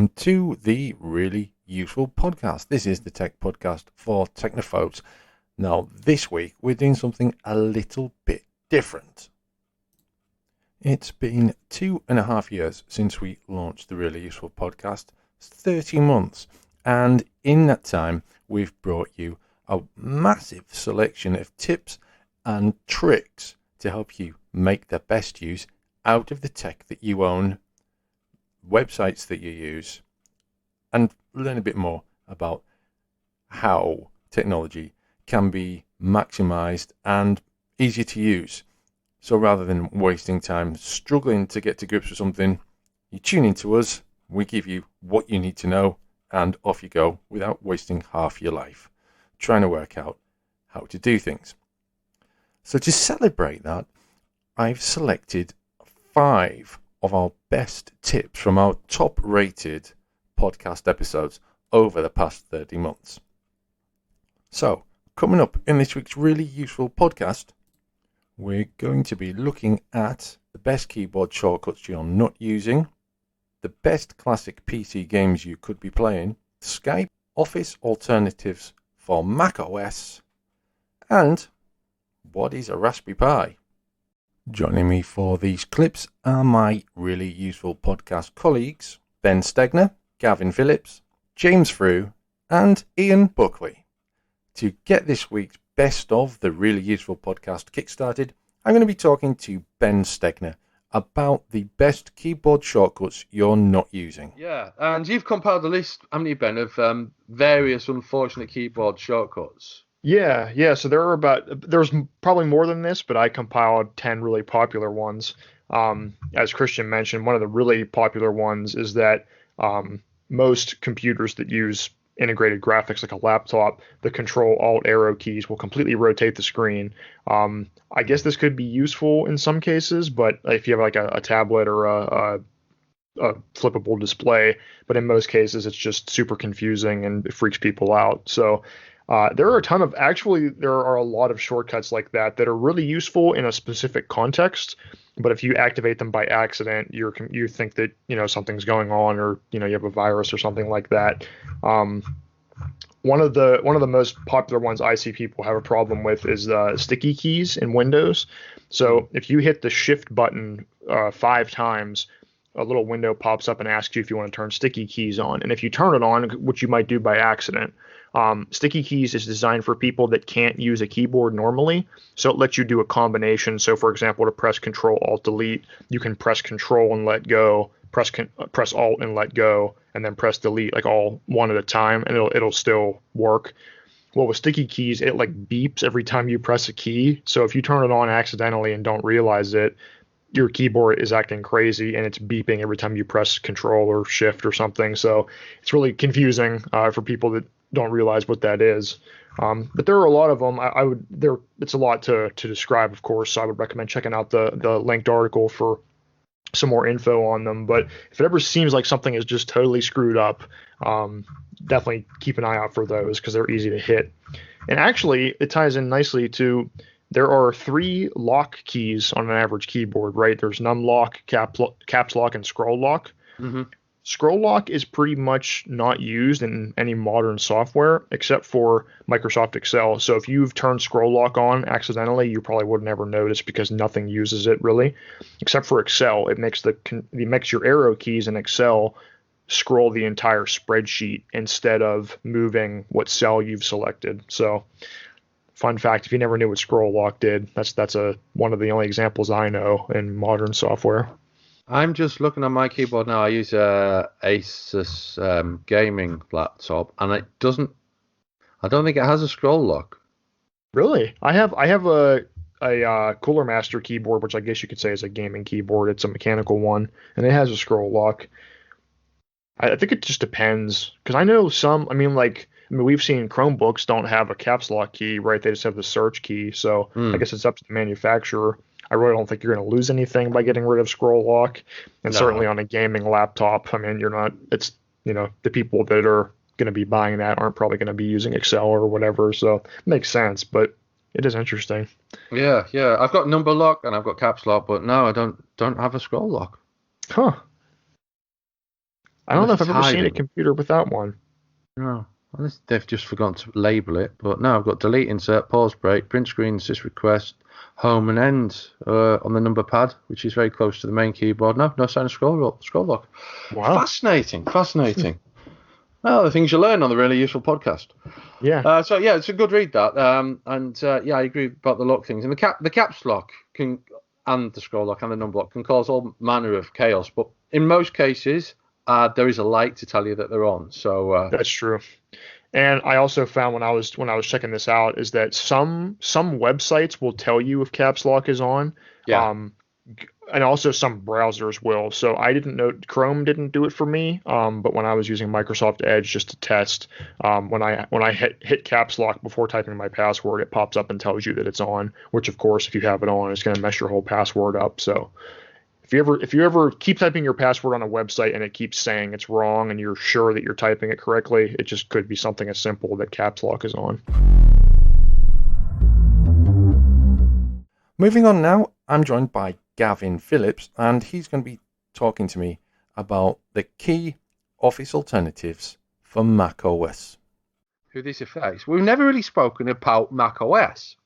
welcome to the Really Useful Podcast. This is the tech podcast for technophobes. Now, this week we're doing something a little bit different. It's been 2.5 years since we launched the Really Useful Podcast. It's 30 months, and in that time we've brought you a massive selection of tips and tricks to help you make the best use out of the tech that you own, websites that you use, and learn a bit more about how technology can be maximized and easy to use. So rather than wasting time struggling to get to grips with something, you tune into us, we give you what you need to know, and off you go without wasting half your life trying to work out how to do things. So to celebrate that, I've selected 5 of our best tips from our top-rated podcast episodes over the past 30 months. So, coming up in this week's Really Useful Podcast, we're going to be looking at the best keyboard shortcuts you're not using, the best classic PC games you could be playing, Skype, Office alternatives for Mac OS, and what is a Raspberry Pi? Joining me for these clips are my Really Useful Podcast colleagues, Ben Stegner, Gavin Phillips, James Frew, and Ian Buckley. To get this week's best of the Really Useful Podcast kickstarted, I'm going to be talking to Ben Stegner about the best keyboard shortcuts you're not using. Yeah, and you've compiled a list, haven't you, Ben, of various unfortunate keyboard shortcuts. Yeah. So there's probably more than this, but I compiled 10 really popular ones. As Christian mentioned, one of the really popular ones is that most computers that use integrated graphics like a laptop, the Control-Alt-Arrow keys will completely rotate the screen. I guess this could be useful in some cases, but if you have like a tablet or a flippable display, but in most cases it's just super confusing and it freaks people out. So there are a lot of shortcuts like that are really useful in a specific context, but if you activate them by accident, you think that something's going on, or you have a virus or something like that. One of the most popular ones I see people have a problem with is sticky keys in Windows. So if you hit the Shift button 5 times, a little window pops up and asks you if you want to turn sticky keys on. And if you turn it on, which you might do by accident, sticky keys is designed for people that can't use a keyboard normally. So it lets you do a combination. So for example, to press Control-Alt-Delete, you can press Control and let go, press Alt and let go, and then press Delete, like all one at a time, and it'll still work. Well, with sticky keys, it like beeps every time you press a key. So if you turn it on accidentally and don't realize it, your keyboard is acting crazy and it's beeping every time you press Control or Shift or something. So it's really confusing for people that don't realize what that is. But there are a lot of them. It's a lot to describe, of course. So I would recommend checking out the linked article for some more info on them. But if it ever seems like something is just totally screwed up, definitely keep an eye out for those because they're easy to hit. And actually, it ties in nicely to, there are 3 lock keys on an average keyboard, right? There's num lock, caps lock, and scroll lock. Mm-hmm. Scroll lock is pretty much not used in any modern software except for Microsoft Excel. So if you've turned scroll lock on accidentally, you probably would never notice because nothing uses it really, except for Excel. It makes your arrow keys in Excel scroll the entire spreadsheet instead of moving what cell you've selected. So fun fact, if you never knew what scroll lock did, that's one of the only examples I know in modern software. I'm just looking at my keyboard now. I use a Asus gaming laptop, and I don't think it has a scroll lock. Really? I have a Cooler Master keyboard, which I guess you could say is a gaming keyboard. It's a mechanical one, and it has a scroll lock. I think it just depends, because I know we've seen Chromebooks don't have a caps lock key, right? They just have the search key. So I guess it's up to the manufacturer. I really don't think you're going to lose anything by getting rid of scroll lock. And certainly on a gaming laptop, the people that are going to be buying that aren't probably going to be using Excel or whatever. So it makes sense, but it is interesting. Yeah. I've got number lock and I've got caps lock, but no, I don't have a scroll lock. Huh. I don't know if Unless I've it's ever seen a hiding. computer without one. No, unless they've just forgotten to label it. But no, I've got delete, insert, pause, break, print screen, assist request, home and end on the number pad, which is very close to the main keyboard. No sign of scroll lock. Wow. Fascinating. Well, the things you learn on the really useful podcast. Yeah. So yeah, it's a good read that. Yeah, I agree about the lock things. And the caps lock and the scroll lock and the number lock can cause all manner of chaos. But in most cases, there is a light to tell you that they're on. So That's true. And I also found when I was checking this out is that some websites will tell you if caps lock is on. Yeah. And also some browsers will. So I didn't know Chrome didn't do it for me. But when I was using Microsoft Edge just to test, when I hit caps lock before typing my password, it pops up and tells you that it's on. Which of course, if you have it on, it's going to mess your whole password up. So if you ever keep typing your password on a website and it keeps saying it's wrong and you're sure that you're typing it correctly, it just could be something as simple that caps lock is on. Moving on now, I'm joined by Gavin Phillips, and he's going to be talking to me about the key Office alternatives for Mac OS. Who this affects? We've never really spoken about Mac OS.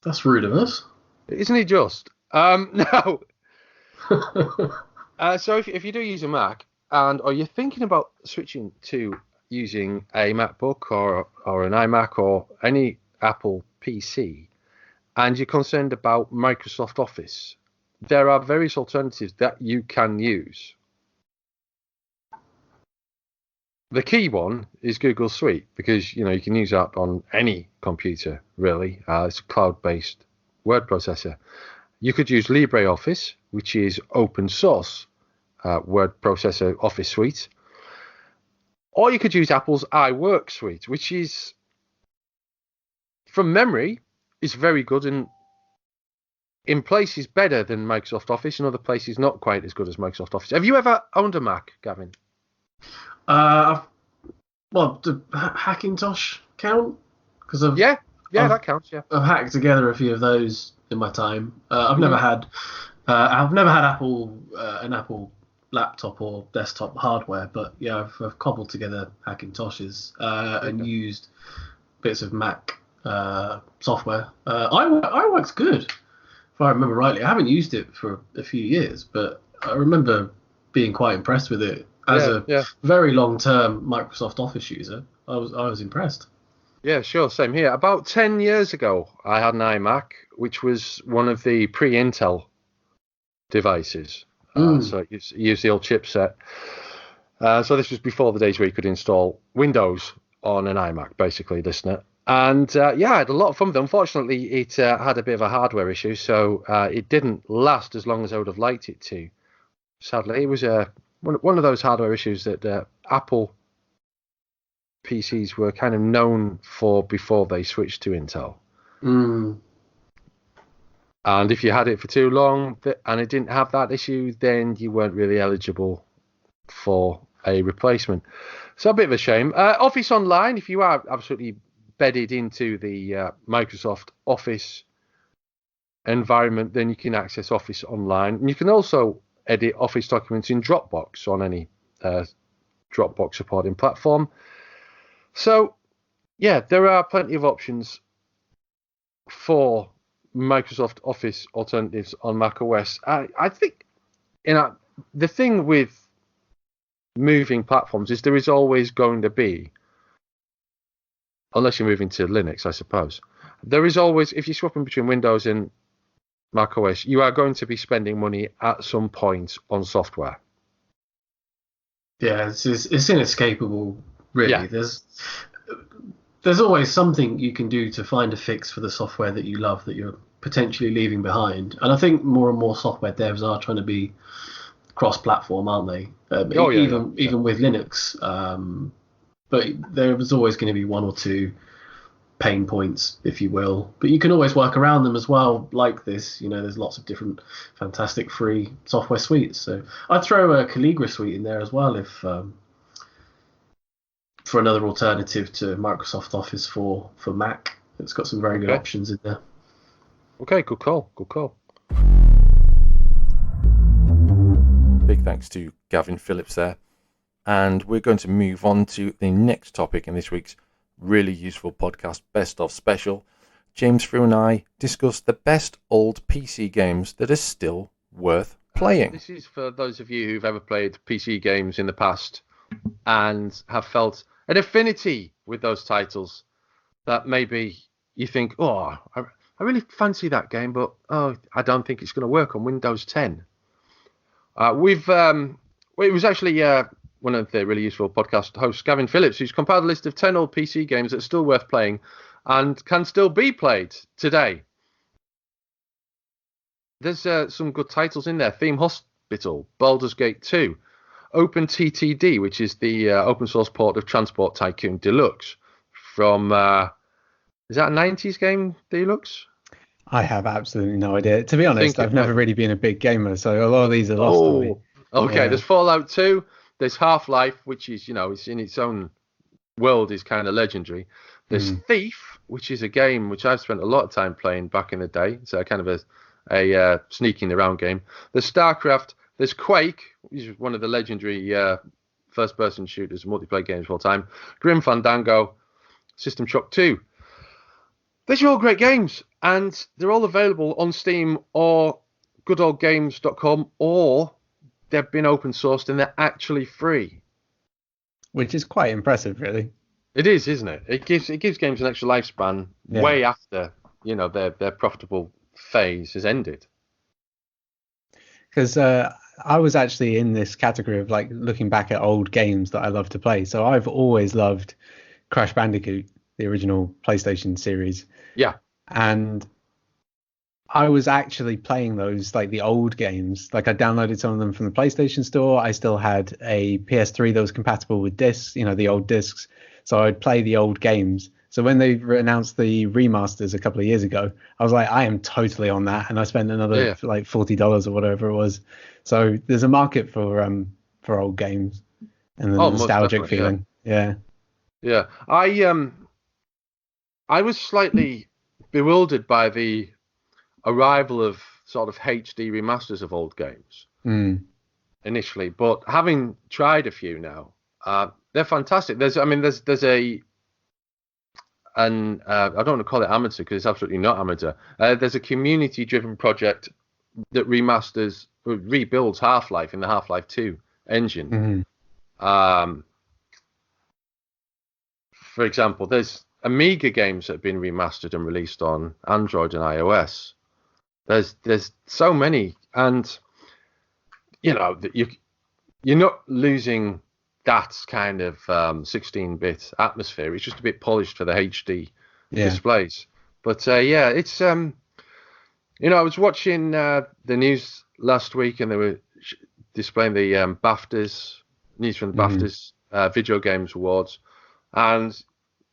That's rude of us. Isn't it just? No. So if you do use a Mac, or you're thinking about switching to using a MacBook or an iMac or any Apple PC, and you're concerned about Microsoft Office, there are various alternatives that you can use. The key one is Google Suite, because you can use that on any computer, really. It's a cloud-based word processor. You could use LibreOffice, which is open source word processor Office suite. Or you could use Apple's iWork suite, which is, from memory, is very good and in places better than Microsoft Office, in other places not quite as good as Microsoft Office. Have you ever owned a Mac, Gavin? Well, the Hackintosh count? Because Yeah, that counts. Yeah, I've hacked together a few of those in my time. I've never had Apple an Apple laptop or desktop hardware, but yeah, I've cobbled together Hackintoshes and used bits of Mac software. iWork's good, if I remember rightly. I haven't used it for a few years, but I remember being quite impressed with it. As a very long-term Microsoft Office user, I was impressed. Yeah, sure, same here. About 10 years ago, I had an iMac, which was one of the pre-Intel devices. So it used the old chipset. So this was before the days where you could install Windows on an iMac, basically, listener. And I had a lot of fun with it. Unfortunately, it had a bit of a hardware issue, so it didn't last as long as I would have liked it to. Sadly, it was one of those hardware issues that Apple PCs were kind of known for before they switched to Intel. And if you had it for too long and it didn't have that issue, then you weren't really eligible for a replacement. So a bit of a shame. Office Online, if you are absolutely bedded into the Microsoft Office environment, then you can access Office Online. And you can also edit Office documents in Dropbox on any Dropbox supporting platform. So, yeah, there are plenty of options for Microsoft Office alternatives on Mac OS. I think the thing with moving platforms is there is always going to be, unless you're moving to Linux, I suppose, there is always, if you're swapping between Windows and Mac OS, you are going to be spending money at some point on software. Yeah, it's inescapable, really. Yeah. There's always something you can do to find a fix for the software that you love that you're potentially leaving behind. And I think more and more software devs are trying to be cross-platform, aren't they? Even with Linux. But there was always going to be one or two pain points, if you will. But you can always work around them as well, like this. There's lots of different fantastic free software suites. So I'd throw a Calligra suite in there as well, if for another alternative to Microsoft Office for Mac. It's got some very good options in there. Big thanks to Gavin Phillips there. And we're going to move on to the next topic in this week's really useful podcast, Best of Special. James Frew and I discussed the best old PC games that are still worth playing. This is for those of you who've ever played PC games in the past and have felt an affinity with those titles that maybe you think, oh, I really fancy that game, but I don't think it's going to work on Windows 10. It was actually one of the really useful podcast hosts, Gavin Phillips, who's compiled a list of 10 old PC games that are still worth playing and can still be played today. There's some good titles in there. Theme Hospital, Baldur's Gate 2, OpenTTD, which is the open source port of Transport Tycoon Deluxe from, is that a 90s game, Deluxe? I have absolutely no idea. To be honest, I've never really been a big gamer, so a lot of these are lost to me. Okay, yeah. There's Fallout 2, there's Half-Life, which is, it's in its own world, is kind of legendary. There's Thief, which is a game which I've spent a lot of time playing back in the day. It's kind of a sneaking around game. There's StarCraft, there's Quake, which is one of the legendary first-person shooters, multiplayer games of all time. Grim Fandango, System Shock 2. These are all great games, and they're all available on Steam or goodoldgames.com, or they've been open sourced and they're actually free. Which is quite impressive, really. It is, isn't it? It gives games an extra lifespan way after, their profitable phase has ended. Because I was actually in this category of like looking back at old games that I love to play. So I've always loved Crash Bandicoot, the original PlayStation series. Yeah. And I was actually playing those, like the old games. Like I downloaded some of them from the PlayStation Store. I still had a PS3 that was compatible with discs, the old discs. So I'd play the old games. So when they announced the remasters a couple of years ago, I was like, I am totally on that. And I spent another like $40 or whatever it was. So there's a market for old games and the nostalgic feeling. Yeah. Yeah. I was slightly bewildered by the arrival of sort of HD remasters of old games initially, but having tried a few now, they're fantastic. I don't want to call it amateur because it's absolutely not amateur. There's a community-driven project that rebuilds Half-Life in the Half-Life 2 engine. For example, there's Amiga games that have been remastered and released on Android and iOS. There's so many, and you're not losing that kind of 16-bit atmosphere. It's just a bit polished for the HD displays. But it's I was watching the news last week, and they were displaying the BAFTAs, news from the BAFTAs Video Games Awards, and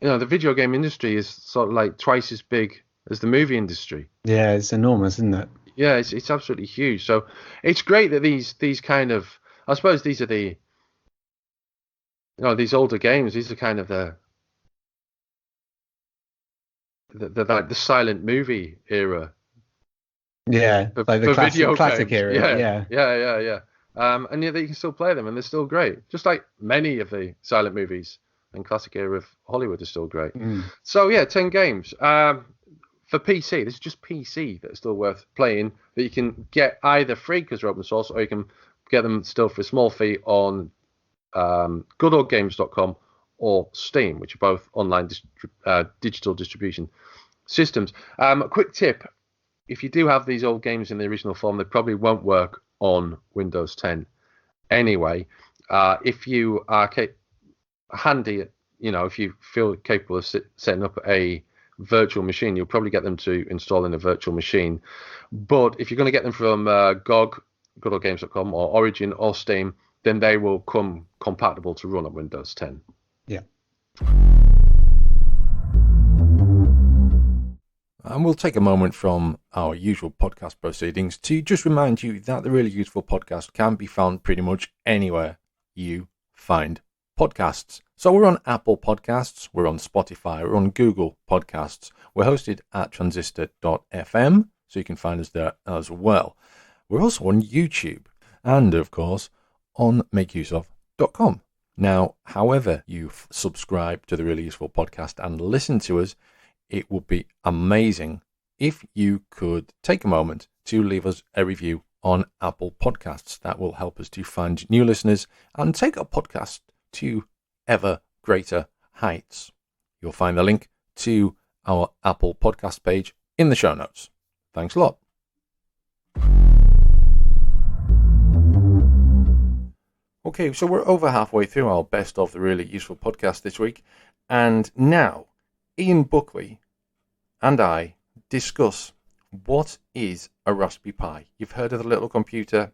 the video game industry is sort of like twice as big as the movie industry. Yeah, it's enormous, isn't it? Yeah, it's absolutely huge. So it's great that these kind of, I suppose these are the, these older games. These are kind of the silent movie era. Yeah, like the classic games. era. Yeah. And yet you can still play them, and they're still great. Just like many of the silent movies and classic era of Hollywood are still great. So 10 games for PC. This is just PC that are still worth playing, that you can get either free because they're open source, or you can get them still for a small fee on goodoldgames.com or Steam, which are both online digital distribution systems. A quick tip: if you do have these old games in the original form, they probably won't work on Windows 10 anyway. If you are handy, if you feel capable of setting up a virtual machine, you'll probably get them to install in a virtual machine. But if you're going to get them from GOG, goodoldgames.com, or Origin or Steam, then they will come compatible to run on Windows 10. Yeah. And we'll take a moment from our usual podcast proceedings to just remind you that the Really Useful Podcast can be found pretty much anywhere you find podcasts. So we're on Apple Podcasts, we're on Spotify, we're on Google Podcasts. We're hosted at transistor.fm, so you can find us there as well. We're also on YouTube. and, of course, on makeuseof.com. Now, however you subscribe to the Really Useful Podcast and listen to us, it would be amazing if you could take a moment to leave us a review on Apple Podcasts. That will help us to find new listeners and take our podcast to ever greater heights. You'll find the link to our Apple Podcast page in the show notes. Thanks a lot. Okay, so we're over halfway through our Best of the Really Useful Podcast this week, and now Ian Buckley and I discuss what is a Raspberry Pi. You've heard of the little computer.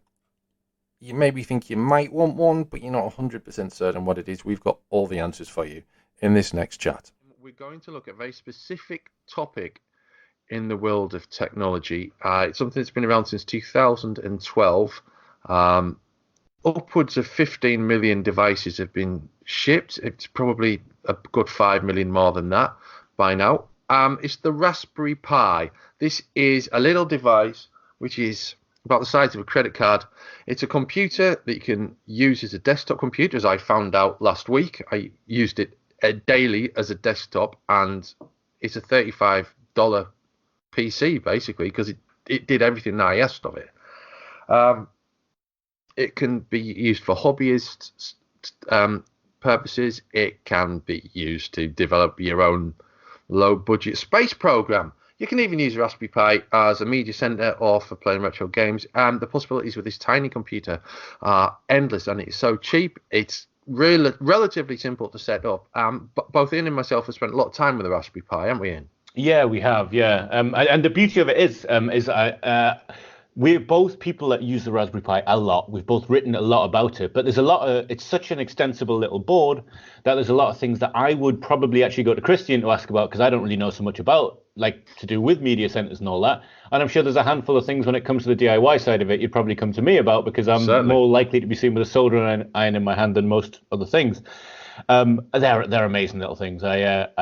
You maybe think you might want one, but you're not 100% certain what it is. We've got all the answers for you in this next chat. We're going to look at a very specific topic in the world of technology. It's something that's been around since 2012. Upwards of 15 million devices have been shipped. It's probably a good 5 million more than that by now. It's the Raspberry Pi. This is a little device which is about the size of a credit card. It's a computer that you can use as a desktop computer, as I found out last week. I used it daily as a desktop, and it's a $35 PC, basically, because it did everything that I asked of it. It can be used for hobbyist purposes. It can be used to develop your own low-budget space program. You can even use Raspberry Pi as a media center or for playing retro games. And the possibilities with this tiny computer are endless, and it's so cheap. It's really relatively simple to set up. But both Ian and myself have spent a lot of time with the Raspberry Pi, haven't we, Ian? Yeah, we have. Yeah, and the beauty of it is we're both people that use the Raspberry Pi a lot. We've both written a lot about it, but there's a lot of, it's such an extensible little board that there's a lot of things that I would probably actually go to Christian to ask about, because I don't really know so much about, like, to do with media centers and all that. And I'm sure there's a handful of things when it comes to the DIY side of it you'd probably come to me about, because I'm Certainly more likely to be seen with a soldering iron in my hand than most other things. They're amazing little things. It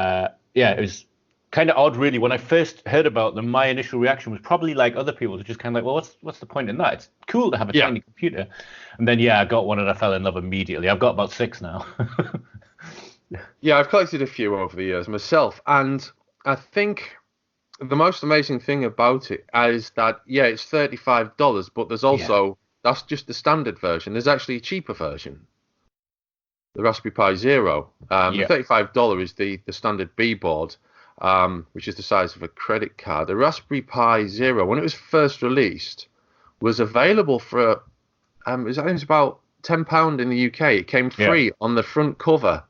was kind of odd, really. When I first heard about them, my initial reaction was probably like other people's, just kind of like, well, what's the point in that? It's cool to have a tiny computer. And then, I got one and I fell in love immediately. I've got about 6 now. Yeah, I've collected a few over the years myself. And I think the most amazing thing about it is that, it's $35, but there's also, that's just the standard version. There's actually a cheaper version, the Raspberry Pi Zero. The $35 is the standard B board, which is the size of a credit card. The Raspberry Pi Zero, when it was first released, was available for I think it was about £10 in the UK. It came free on the front cover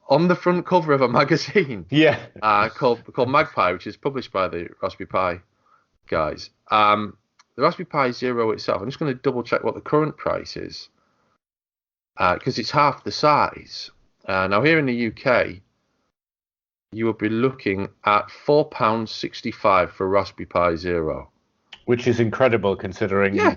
of a magazine. Called Magpie, which is published by the Raspberry Pi guys. The Raspberry Pi Zero itself, I'm just going to double check what the current price is, because it's half the size. Now here in the UK, you will be looking at £4.65 for Raspberry Pi Zero, which is incredible considering you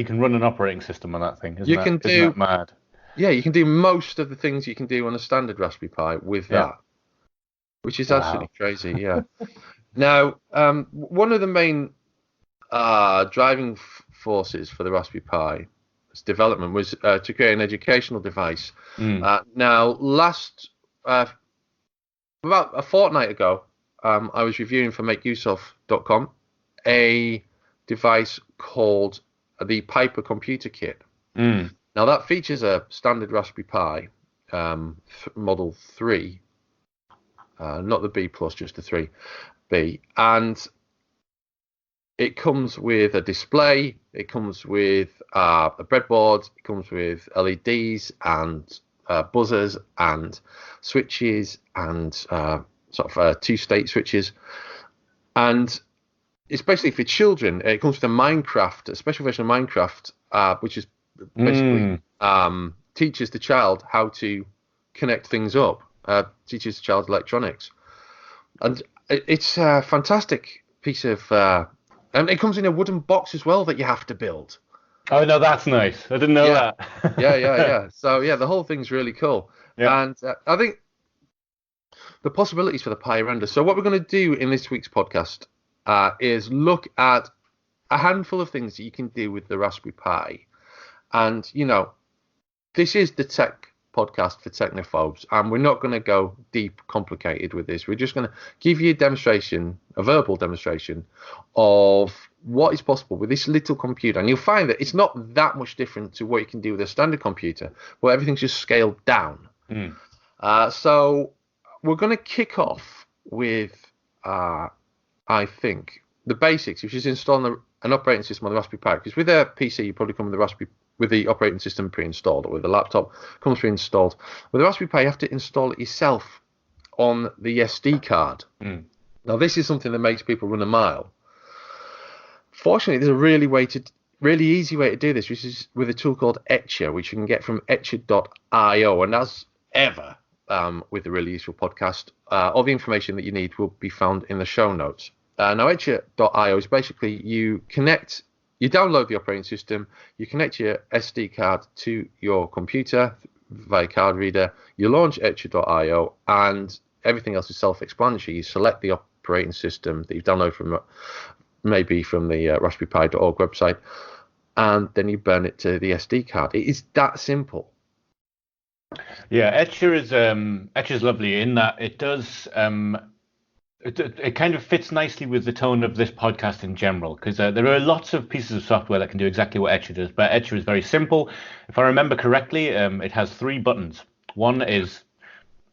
can run an operating system on that thing. Isn't that mad? Yeah, you can do most of the things you can do on a standard Raspberry Pi with that, which is absolutely crazy. Yeah. Now, one of the main driving forces for the Raspberry Pi's development was to create an educational device. Now, about a fortnight ago, I was reviewing for makeuseof.com a device called the Piper Computer Kit. Now, that features a standard Raspberry Pi Model 3, not the B+, just the 3B. And it comes with a display, it comes with a breadboard, it comes with LEDs and buzzers and switches and sort of two-state switches, and it's basically for children. It comes with a special version of Minecraft, which is basically teaches the child how to connect things up, teaches the child electronics, and it's a fantastic piece of. And it comes in a wooden box as well that you have to build. Oh no, that's nice. I didn't know that. yeah. So the whole thing's really cool. Yeah. And I think the possibilities for the Pi are endless. So what we're going to do in this week's podcast is look at a handful of things that you can do with the Raspberry Pi And, this is the tech podcast for technophobes, and we're not going to go deep, complicated with this. We're just going to give you a verbal demonstration of what is possible with this little computer. And you'll find that it's not that much different to what you can do with a standard computer, but everything's just scaled down. So we're going to kick off with, I think, the basics, which is installing an operating system on the Raspberry Pi. Because with a PC, you probably come with the operating system pre-installed, or with a laptop comes pre-installed. With the Raspberry Pi, you have to install it yourself on the SD card. Now, this is something that makes people run a mile. Fortunately, there's a really easy way to do this, which is with a tool called Etcher, which you can get from etcher.io. And as ever, with the Really Useful podcast, all the information that you need will be found in the show notes. Now, etcher.io is basically you download the operating system, you connect your SD card to your computer via card reader, you launch etcher.io, and everything else is self-explanatory. You select the operating system that you've downloaded from the raspberrypi.org website, and then you burn it to the SD card. It is that simple. Yeah, Etcher is lovely in that it does. It kind of fits nicely with the tone of this podcast in general, because there are lots of pieces of software that can do exactly what Etcher does, but Etcher is very simple. If I remember correctly, it has 3 buttons. 1 is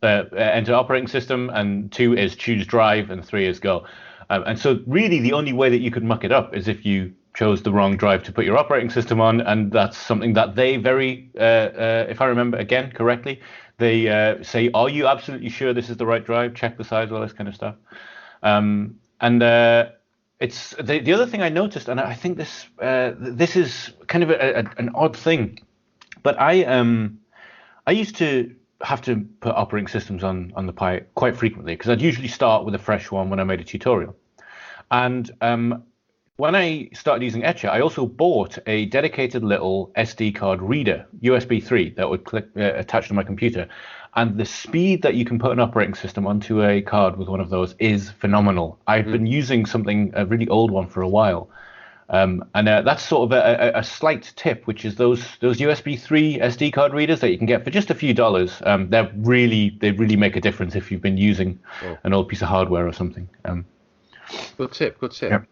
enter operating system, and 2 is choose drive, and 3 is go. And so really the only way that you could muck it up is if you chose the wrong drive to put your operating system on, and that's something that they if I remember again correctly, they say, are you absolutely sure this is the right drive? Check the size, all this kind of stuff. It's the other thing I noticed, and I think this is kind of an odd thing, but I used to have to put operating systems on the Pi quite frequently, because I'd usually start with a fresh one when I made a tutorial. And when I started using Etcher, I also bought a dedicated little SD card reader, USB 3, that would attach to my computer. And the speed that you can put an operating system onto a card with one of those is phenomenal. I've been using a really old one for a while. And that's sort of a slight tip, which is those USB 3 SD card readers that you can get for just a few dollars. They really make a difference if you've been using an old piece of hardware or something. Good tip. Yep.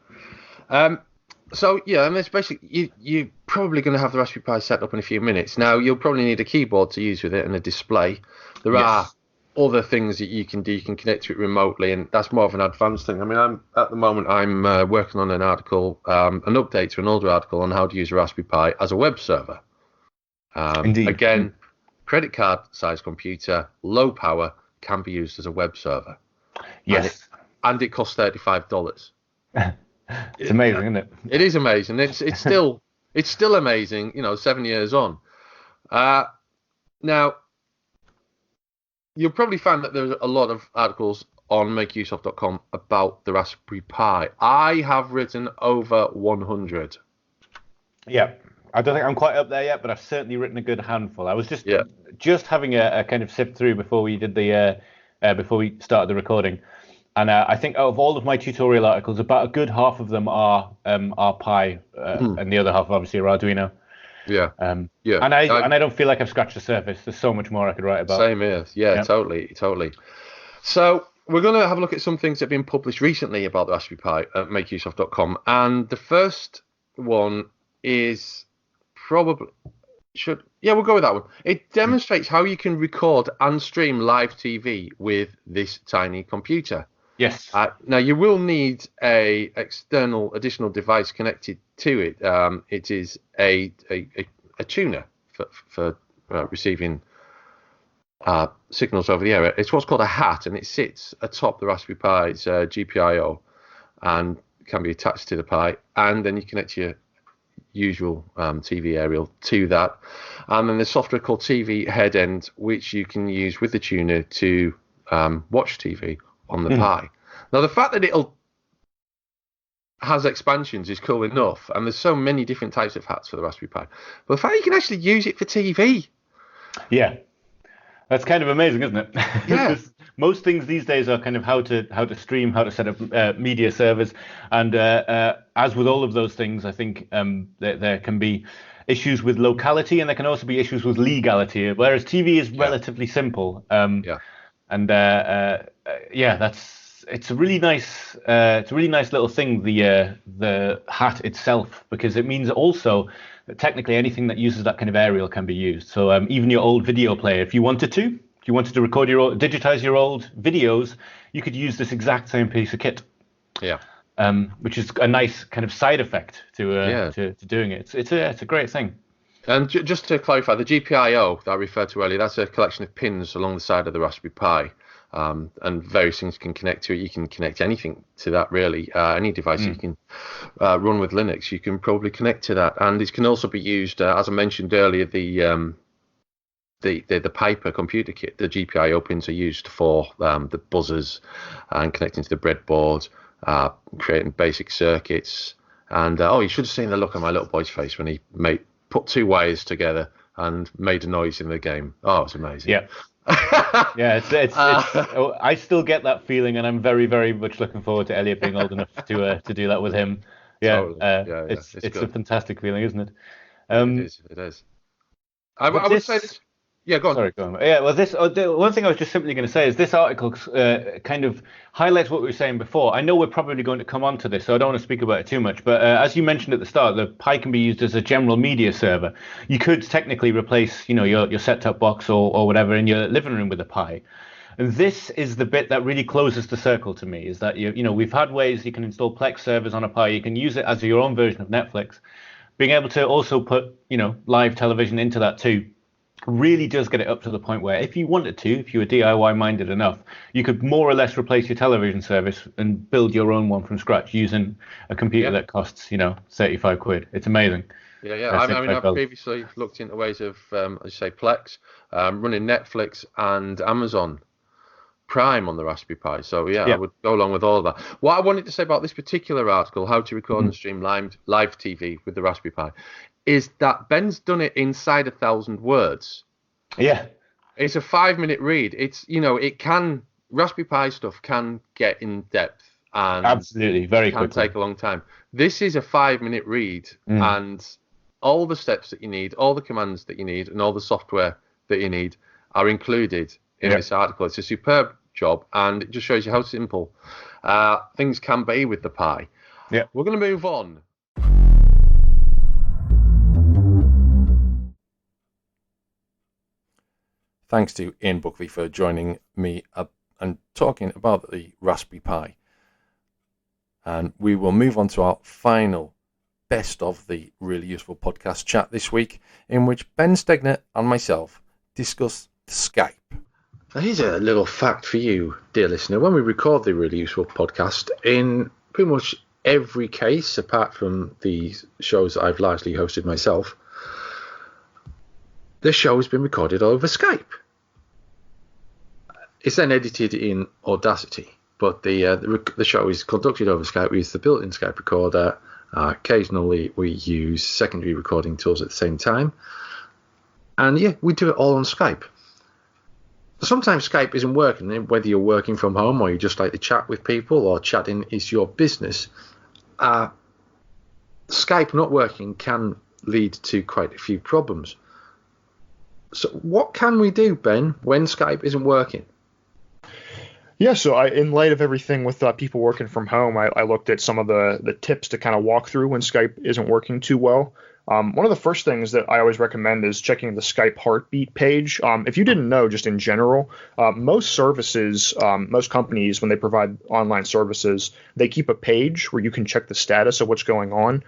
So yeah, and it's basically you're probably going to have the Raspberry Pi set up in a few minutes. Now you'll probably need a keyboard to use with it and a display. There are other things that you can do. You can connect to it remotely, and that's more of an advanced thing. I mean, I'm working on an article, an update to an older article on how to use a Raspberry Pi as a web server. Indeed. Again, credit card size computer, low power, can be used as a web server. Yes, and it costs $35. It's amazing, isn't it? It is amazing. It's still amazing. 7 years on. Now, you'll probably find that there's a lot of articles on makeuseof.com about the Raspberry Pi. I have written over 100. Yeah, I don't think I'm quite up there yet, but I've certainly written a good handful. I was just having a kind of sift through before we did before we started the recording. And I think out of all of my tutorial articles, about a good half of them are Pi, and the other half obviously are Arduino. Yeah. And I don't feel like I've scratched the surface. There's so much more I could write about. Same here. Yeah, totally. So we're going to have a look at some things that have been published recently about the Raspberry Pi at makeuseof.com. And the first one is we'll go with that one. It demonstrates how you can record and stream live TV with this tiny computer. Yes. Now you will need a external additional device connected to it. It is a tuner for receiving signals over the air. It's what's called a hat, and it sits atop the Raspberry Pi's GPIO and can be attached to the Pi. And then you connect your usual TV aerial to that. And then there's software called TV Head End, which you can use with the tuner to watch TV on the Pi. Now, the fact that has expansions is cool enough, and there's so many different types of hats for the Raspberry Pi. But the fact you can actually use it for TV. Yeah. That's kind of amazing, isn't it? Yeah. most things these days are kind of how to stream, how to set up media servers, and as with all of those things, I think there can be issues with locality, and there can also be issues with legality. Whereas TV is relatively simple. And it's a really nice little thing, the hat itself, because it means also that technically anything that uses that kind of aerial can be used. So even your old video player, if you wanted to record digitize your old videos, you could use this exact same piece of kit. Yeah. Which is a nice kind of side effect to doing it. It's a great thing. And just to clarify, the GPIO that I referred to earlier, that's a collection of pins along the side of the Raspberry Pi. And various things can connect to it. You can connect anything to that, really. Any device you can run with Linux, you can probably connect to that. And it can also be used, as I mentioned earlier, the Piper computer kit. The GPIO pins are used for the buzzers and connecting to the breadboard, creating basic circuits. And you should have seen the look on my little boy's face when he put two wires together and made a noise in the game. Oh, it was amazing. Yeah. It's I still get that feeling, and I'm very, very much looking forward to Elliot being old enough to do that with him. Totally. It's a fantastic feeling, isn't it? It is. I would say this. Yeah, go on. Sorry, go on. Yeah, well, the one thing I was just simply going to say is this article kind of highlights what we were saying before. I know we're probably going to come on to this, so I don't want to speak about it too much. But as you mentioned at the start, the Pi can be used as a general media server. You could technically replace, your set-top box or whatever in your living room with a Pi. And this is the bit that really closes the circle to me, is that we've had ways you can install Plex servers on a Pi. You can use it as your own version of Netflix. Being able to also put, live television into that too really does get it up to the point where if you wanted to, if you were DIY minded enough, you could more or less replace your television service and build your own one from scratch using a computer that costs, 35 quid. It's amazing. Yeah. I've previously looked into ways of, as you say, Plex, running Netflix and Amazon Prime on the Raspberry Pi. So I would go along with all of that. What I wanted to say about this particular article, how to record and stream live TV with the Raspberry Pi, is that Ben's done it inside 1,000 words. Yeah. It's a 5-minute read. It's, Raspberry Pi stuff can get in depth and absolutely very can quickly. Take a long time. This is a 5-minute read and all the steps that you need, all the commands that you need, and all the software that you need are included in this article. It's a superb job, and it just shows you how simple things can be with the Pi. Yeah. We're going to move on. Thanks to Ian Buckley for joining me and talking about the Raspberry Pi. And we will move on to our final best of the Really Useful Podcast chat this week, in which Ben Stegner and myself discuss Skype. Here's a little fact for you, dear listener. When we record the Really Useful Podcast, in pretty much every case, apart from the shows that I've largely hosted myself, the show has been recorded over Skype. It's then edited in Audacity, but the show is conducted over Skype. We use the built-in Skype recorder. Occasionally, we use secondary recording tools at the same time. And we do it all on Skype. Sometimes Skype isn't working, whether you're working from home or you just like to chat with people or chatting is your business. Skype not working can lead to quite a few problems. So what can we do, Ben, when Skype isn't working? Yeah, so in light of everything with people working from home, I looked at some of the tips to kind of walk through when Skype isn't working too well. One of the first things that I always recommend is checking the Skype heartbeat page. If you didn't know, just in general, most services, most companies, when they provide online services, they keep a page where you can check the status of what's going on.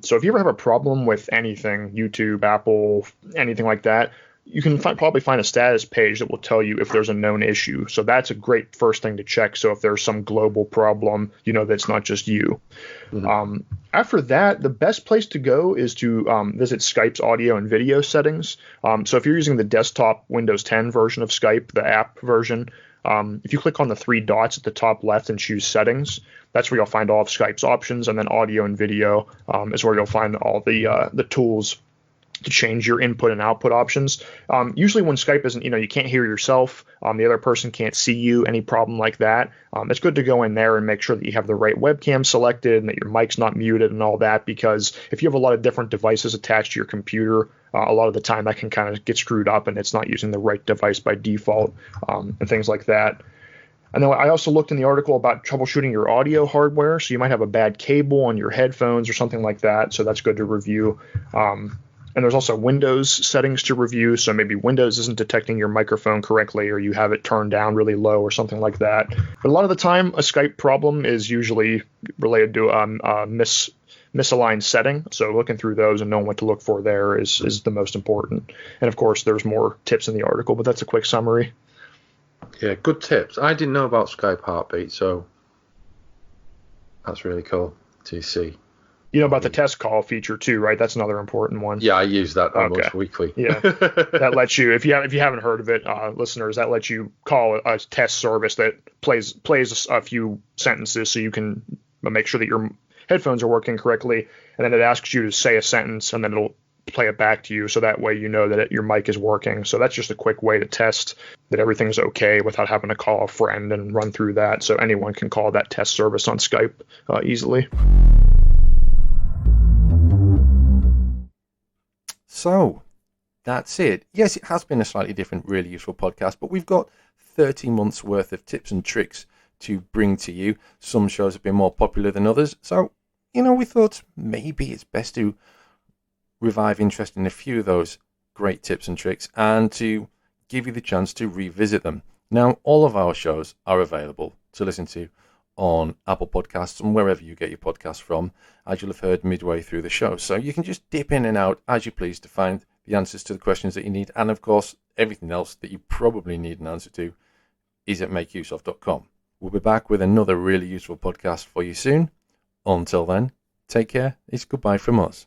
So if you ever have a problem with anything, YouTube, Apple, anything like that, you can probably find a status page that will tell you if there's a known issue. So that's a great first thing to check. So if there's some global problem, that's not just you. Mm-hmm. After that, the best place to go is to visit Skype's audio and video settings. So if you're using the desktop Windows 10 version of Skype, the app version, if you click on the 3 dots at the top left and choose settings, that's where you'll find all of Skype's options. And then audio and video is where you'll find all the tools to change your input and output options. Usually when Skype isn't, you can't hear yourself, the other person can't see you, any problem like that, it's good to go in there and make sure that you have the right webcam selected and that your mic's not muted and all that, because if you have a lot of different devices attached to your computer, a lot of the time that can kind of get screwed up and it's not using the right device by default, and things like that. And then I also looked in the article about troubleshooting your audio hardware. So you might have a bad cable on your headphones or something like that. So that's good to review. And there's also Windows settings to review. So maybe Windows isn't detecting your microphone correctly, or you have it turned down really low or something like that. But a lot of the time, a Skype problem is usually related to misaligned setting. So looking through those and knowing what to look for there is the most important. And of course, there's more tips in the article, but that's a quick summary. Yeah, good tips. I didn't know about Skype Heartbeat, so that's really cool to see. You know about the test call feature too, right? That's another important one. Yeah, I use that almost weekly. Yeah, that lets you, if you haven't heard of it, listeners, that lets you call a test service that plays a few sentences, so you can make sure that your headphones are working correctly, and then it asks you to say a sentence, and then it'll play it back to you, so that way you know that your mic is working. So that's just a quick way to test that everything's okay without having to call a friend and run through that. So anyone can call that test service on Skype easily. So that's it. Yes, it has been a slightly different, really useful podcast, but we've got 30 months worth of tips and tricks to bring to you. Some shows have been more popular than others. So, we thought maybe it's best to revive interest in a few of those great tips and tricks and to give you the chance to revisit them. Now, all of our shows are available to listen to on Apple Podcasts and wherever you get your podcasts from, as you'll have heard midway through the show. So you can just dip in and out as you please to find the answers to the questions that you need. And of course, everything else that you probably need an answer to is at makeuseof.com. We'll be back with another really useful podcast for you soon. Until then, take care. It's goodbye from us.